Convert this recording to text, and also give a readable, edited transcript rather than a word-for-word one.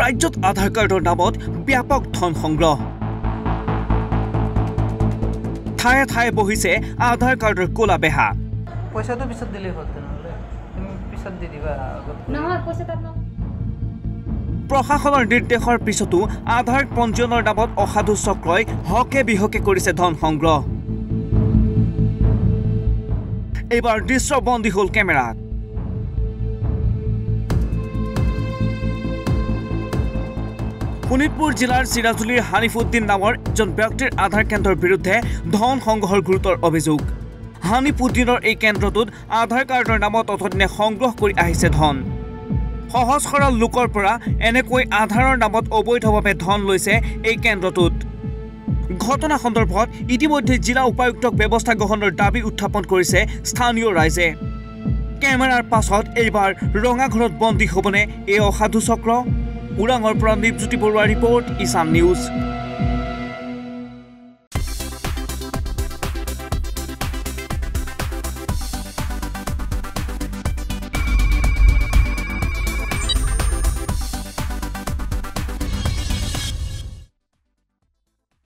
ৰাজ্যত আধাৰ কাৰ্ডৰ নামত ব্যাপক ধন সংগ্ৰহ ঠায়ে ঠায়ে বহিছে আধাৰ কাৰ্ডৰ কোলা বেহা পইচাটো পিছত দিলেই হ'ল তেনেহ'লে তুমি পিছত দি দিবা নহয় পইচা তাত ন প্ৰশাসনৰ নিৰ্দেশৰ পিছতো আধাৰ পঞ্জীয়নৰ নামত অসাধু চক্ৰই হকে বিহকে কৰিছে ধন সংগ্ৰহ এইবাৰ দৃশ্যবন্দী হ'ল কেমেৰাত শোণিতপুৰ জিলাৰ চিৰাজুলীৰ হানিফুদ্দিন নামৰ এজন ব্যক্তিৰ আধাৰ কেন্দ্ৰৰ বিৰুদ্ধে ধন সংগ্ৰহৰ গুৰুতৰ অভিযোগ হানিফুদ্দিনৰ এই কেন্দ্ৰটোত আধাৰ কাৰ্ডৰ নামত অতদিনে সংগ্ৰহ কৰি আহিছে ধন সহজ সৰল লোকৰ পৰা এনেকৈ আধাৰৰ নামত অবৈধভাৱে ধন লৈছে এই কেন্দ্ৰটোত ঘটনা সন্দৰ্ভত ইতিমধ্যে জিলা উপায়ুক্তক ব্যৱস্থা গ্ৰহণৰ দাবী উত্থাপন কৰিছে স্থানীয় ৰাইজে কেমেৰাৰ পাছত এইবাৰ ৰঙাঘৰত বন্দী হ'বনে এই অসাধু চক্ৰ ওৰাঙৰ পৰা দীপজ্যোতি বৰুৱা ৰিপৰ্ট ইছান নিউজ